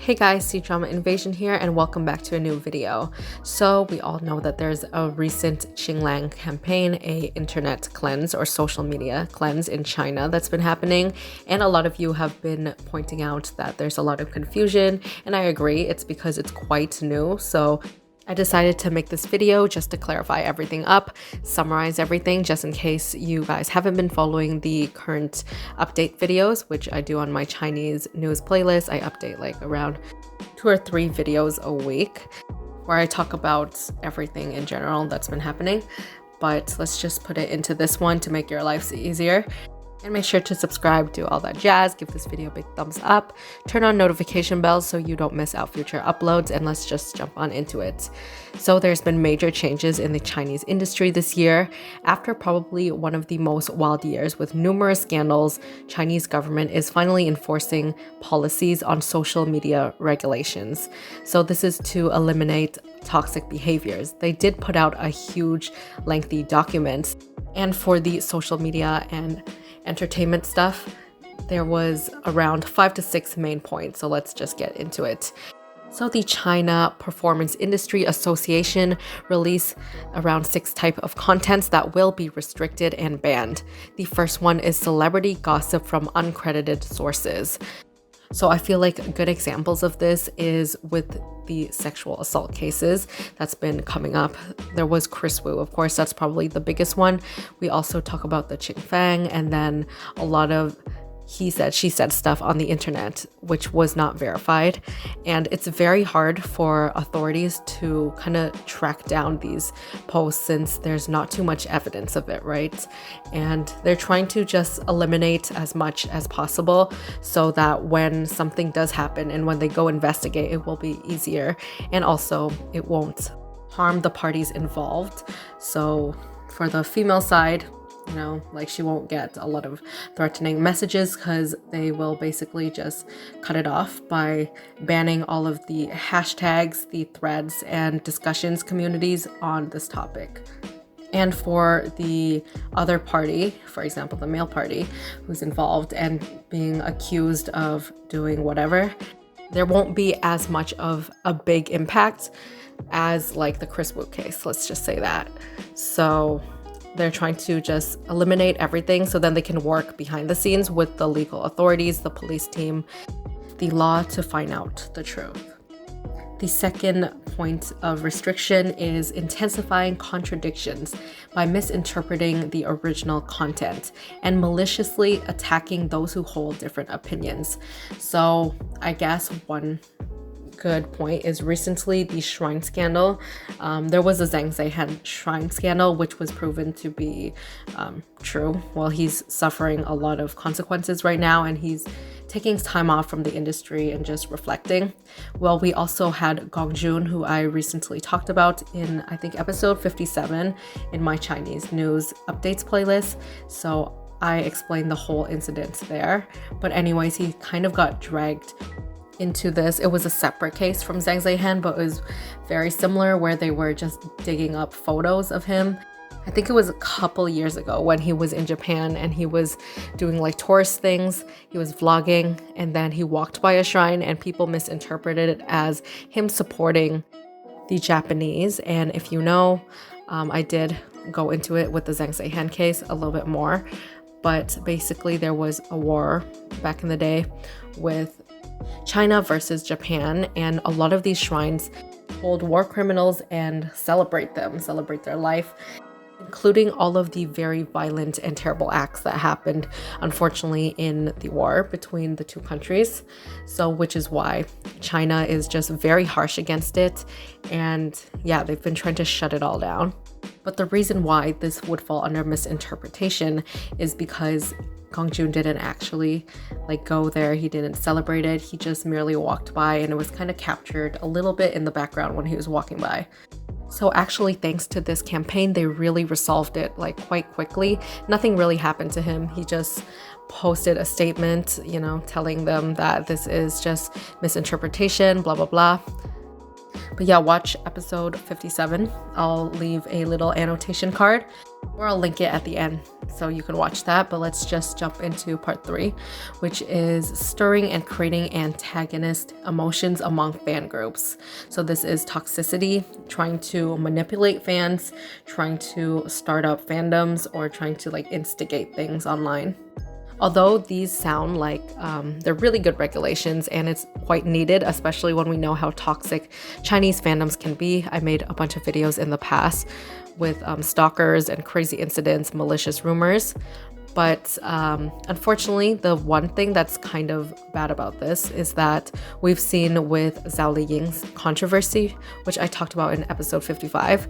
Hey guys, C-Drama Invasion here and welcome back to a new video. So we all know that there's a recent Qinglang campaign, a internet cleanse or social media cleanse in China that's been happening, and a lot of you have been pointing out that there's a lot of confusion, and I agree, it's because it's quite new. So I decided to make this video just to clarify everything up, summarize everything just in case you guys haven't been following the current update videos, which I do on my Chinese news playlist. I update like around 2 or 3 videos a week where I talk about everything in general that's been happening. But let's just put it into this one to make your lives easier. And make sure to subscribe, do all that jazz, give this video a big thumbs up, turn on notification bells so you don't miss out future uploads, and let's just jump on into it. So there's been major changes in the Chinese industry this year. After probably one of the most wild years with numerous scandals, Chinese government is finally enforcing policies on social media regulations. So this is to eliminate toxic behaviors. They did put out a huge, lengthy document, and for the social media and entertainment stuff, there was around 5 to 6 main points, so let's just get into it. So the China Performance Industry Association released around 6 types of contents that will be restricted and banned. The first one is celebrity gossip from uncredited sources. So I feel like good examples of this is with the sexual assault cases that's been coming up. There was Chris Wu, of course, that's probably the biggest one. We also talk about the Qinglang and then a lot of he said, she said stuff on the internet, which was not verified. And it's very hard for authorities to kind of track down these posts since there's not too much evidence of it, right? And they're trying to just eliminate as much as possible so that when something does happen and when they go investigate, it will be easier. And also it won't harm the parties involved. So for the female side, you know, like she won't get a lot of threatening messages because they will basically just cut it off by banning all of the hashtags, the threads, and discussions communities on this topic. And for the other party, for example, the male party who's involved and being accused of doing whatever, there won't be as much of a big impact as like the Chris Wu case, let's just say that. So they're trying to just eliminate everything so then they can work behind the scenes with the legal authorities, the police team, the law to find out the truth. The second point of restriction is intensifying contradictions by misinterpreting the original content and maliciously attacking those who hold different opinions. So I guess one good point is recently the shrine scandal. There was a Zhang Zehan shrine scandal, which was proven to be true. Well, he's suffering a lot of consequences right now, and he's taking time off from the industry and just reflecting. Well, we also had Gong Jun, who I recently talked about in, I think, episode 57 in my Chinese news updates playlist. So I explained the whole incident there. But anyways, he kind of got dragged into this. It was a separate case from Zhang Zehan, but it was very similar where they were just digging up photos of him. I think it was a couple years ago when he was in Japan and he was doing like tourist things. He was vlogging and then he walked by a shrine and people misinterpreted it as him supporting the Japanese. And if you know, I did go into it with the Zhang Zehan case a little bit more, but basically there was a war back in the day with China versus Japan, and a lot of these shrines hold war criminals and celebrate them, celebrate their life, including all of the very violent and terrible acts that happened, unfortunately, in the war between the two countries. So, which is why China is just very harsh against it. And yeah, they've been trying to shut it all down. But the reason why this would fall under misinterpretation is because Gong Jun didn't actually like go there. He didn't celebrate it. He just merely walked by, and it was kind of captured a little bit in the background when he was walking by. So actually, thanks to this campaign, they really resolved it like quite quickly. Nothing really happened to him. He just posted a statement, you know, telling them that this is just misinterpretation, blah, blah, blah. But yeah, watch episode 57. I'll leave a little annotation card. or I'll link it at the end so you can watch that. But let's just jump into part 3, which is stirring and creating antagonist emotions among fan groups. So this is toxicity, trying to manipulate fans, trying to start up fandoms, or trying to like instigate things online. Although these sound like they're really good regulations and it's quite needed, especially when we know how toxic Chinese fandoms can be. I made a bunch of videos in the past with stalkers and crazy incidents, malicious rumors. But unfortunately, the one thing that's kind of bad about this is that we've seen with Zhao Liying's controversy, which I talked about in episode 55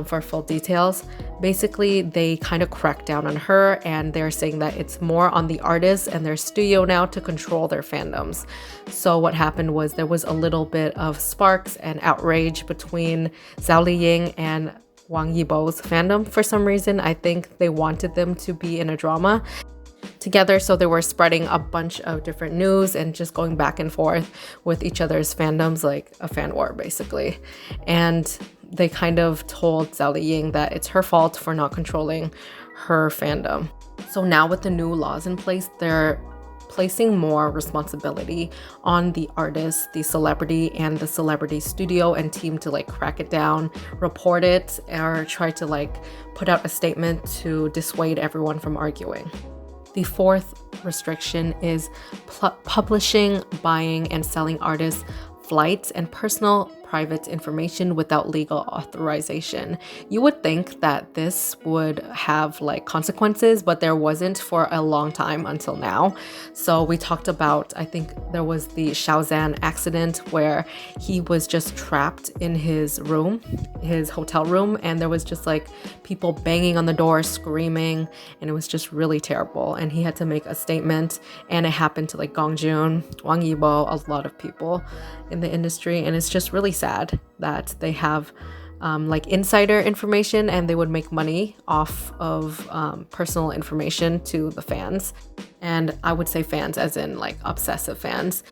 for full details. Basically, they kind of cracked down on her and they're saying that it's more on the artists and their studio now to control their fandoms. So what happened was there was a little bit of sparks and outrage between Zhao Liying and Wang Yibo's fandom. For some reason, I think they wanted them to be in a drama together, so they were spreading a bunch of different news and just going back and forth with each other's fandoms, like a fan war basically. And they kind of told Zhao Liying that it's her fault for not controlling her fandom. So now with the new laws in place, they're placing more responsibility on the artist, the celebrity, and the celebrity studio and team to like crack it down, report it, or try to like put out a statement to dissuade everyone from arguing. The fourth restriction is publishing, buying, and selling artists' flights and personal private information without legal authorization. You would think that this would have like consequences, but there wasn't for a long time until now. So we talked about, I think there was the Shaozan accident where he was just trapped in his room, his hotel room, and there was just like people banging on the door, screaming, and it was just really terrible. And he had to make a statement, and it happened to like Gong Jun, Wang Yibo, a lot of people in the industry, and it's just really sad that they have like insider information and they would make money off of personal information to the fans. And I would say fans as in like obsessive fans.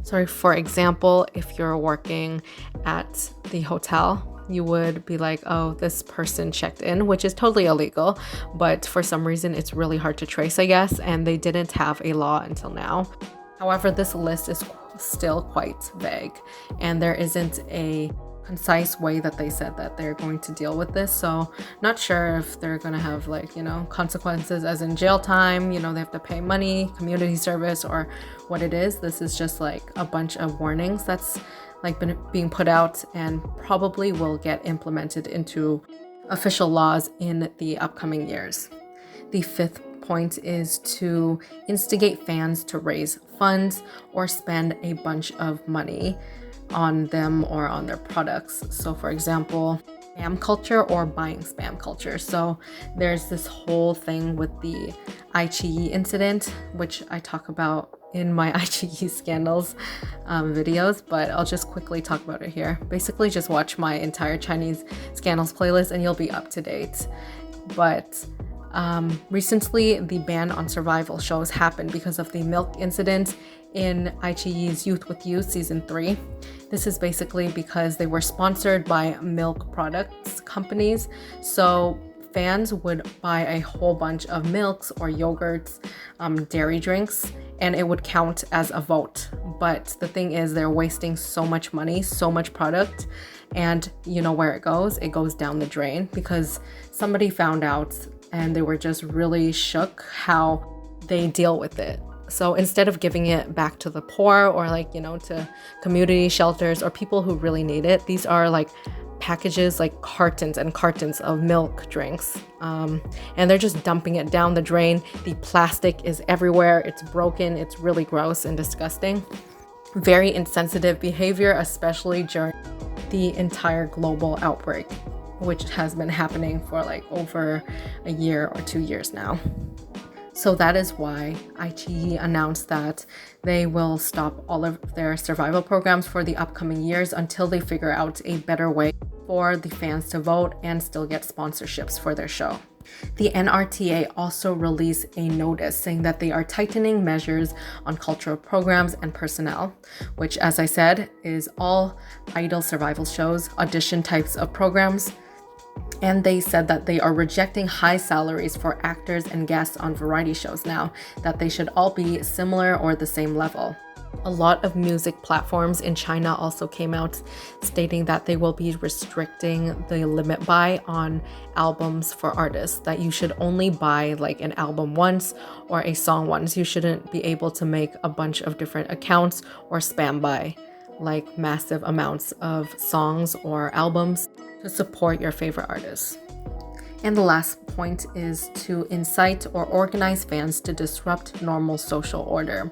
So for example, if you're working at the hotel, you would be like, oh, this person checked in, which is totally illegal, but for some reason it's really hard to trace, I guess, and they didn't have a law until now. However, this list is still quite vague and there isn't a concise way that they said that they're going to deal with this. So not sure if they're going to have like, you know, consequences as in jail time, you know, they have to pay money, community service, or what it is. This is just like a bunch of warnings that's like been being put out and probably will get implemented into official laws in the upcoming years. The fifth point is to instigate fans to raise funds or spend a bunch of money on them or on their products. So for example, spam culture or buying spam culture. So there's this whole thing with the iQIYI incident, which I talk about in my iQIYI scandals videos, but I'll just quickly talk about it here. Basically just watch my entire Chinese scandals playlist and you'll be up to date. But recently the ban on survival shows happened because of the milk incident in iQIYI's Youth with You season 3. This is basically because they were sponsored by milk products companies. So fans would buy a whole bunch of milks or yogurts, dairy drinks, and it would count as a vote. But the thing is, they're wasting so much money, so much product, and you know where it goes? It goes down the drain because somebody found out and they were just really shook how they deal with it. So instead of giving it back to the poor or like, you know, to community shelters or people who really need it, these are like packages, like cartons and cartons of milk drinks. And they're just dumping it down the drain. The plastic is everywhere. It's broken. It's really gross and disgusting. Very insensitive behavior, especially during the entire global outbreak, which has been happening for like over a year or 2 years now. So that is why iQIYI announced that they will stop all of their survival programs for the upcoming years until they figure out a better way for the fans to vote and still get sponsorships for their show. The NRTA also released a notice saying that they are tightening measures on cultural programs and personnel, which, as I said, is all idol survival shows, audition types of programs, And they said that they are rejecting high salaries for actors and guests on variety shows now, that they should all be similar or the same level. A lot of music platforms in China also came out stating that they will be restricting the limit buy on albums for artists, that you should only buy like an album once or a song once. You shouldn't be able to make a bunch of different accounts or spam buy like massive amounts of songs or albums to support your favorite artists. And the last point is to incite or organize fans to disrupt normal social order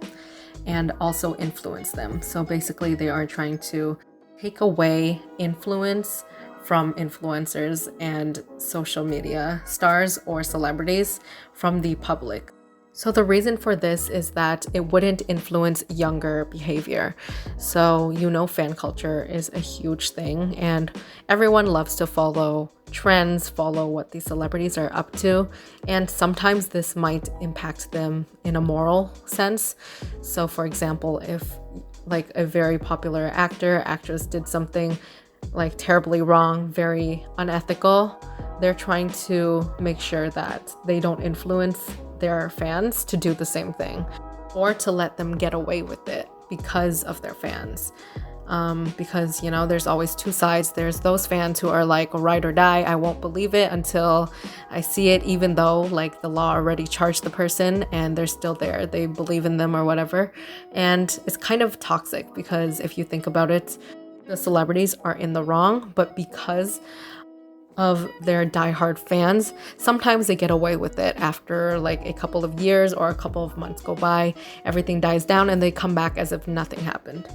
and also influence them. So basically they are trying to take away influence from influencers and social media stars or celebrities from the public. So the reason for this is that it wouldn't influence younger behavior. So fan culture is a huge thing and everyone loves to follow trends, follow what these celebrities are up to, and sometimes this might impact them in a moral sense. So for example, if like a very popular actress did something like terribly wrong, very unethical, they're trying to make sure that they don't influence their fans to do the same thing or to let them get away with it because of their fans. Because there's always two sides. There's those fans who are like ride or die, I won't believe it until I see it, even though like the law already charged the person and they're still there, they believe in them or whatever. And it's kind of toxic because if you think about it, the celebrities are in the wrong, but because of their diehard fans, sometimes they get away with it. After like a couple of years or a couple of months go by, everything dies down and they come back as if nothing happened,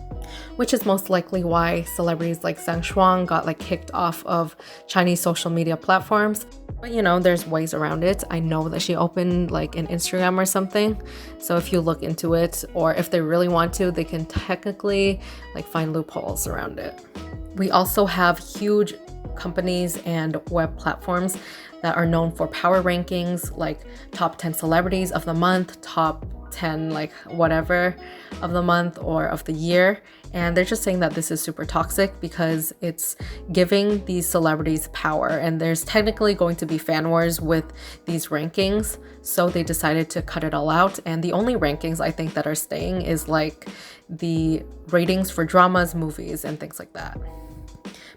which is most likely why celebrities like Zhang Shuang got like kicked off of Chinese social media platforms. But there's ways around it. I know that she opened like an Instagram or something, so if you look into it, or if they really want to, they can technically like find loopholes around it. We also have huge companies and web platforms that are known for power rankings, like top 10 celebrities of the month, top 10 like whatever of the month or of the year. And they're just saying that this is super toxic because it's giving these celebrities power, and there's technically going to be fan wars with these rankings. So they decided to cut it all out. And the only rankings I think that are staying is like the ratings for dramas, movies, and things like that.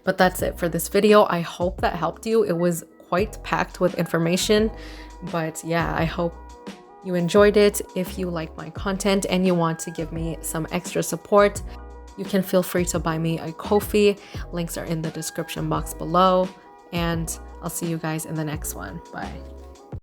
But that's it for this video. I hope that helped you. It was quite packed with information, but yeah, I hope you enjoyed it. If you like my content and you want to give me some extra support, you can feel free to buy me a Ko-fi. Links are in the description box below, and I'll see you guys in the next one. Bye.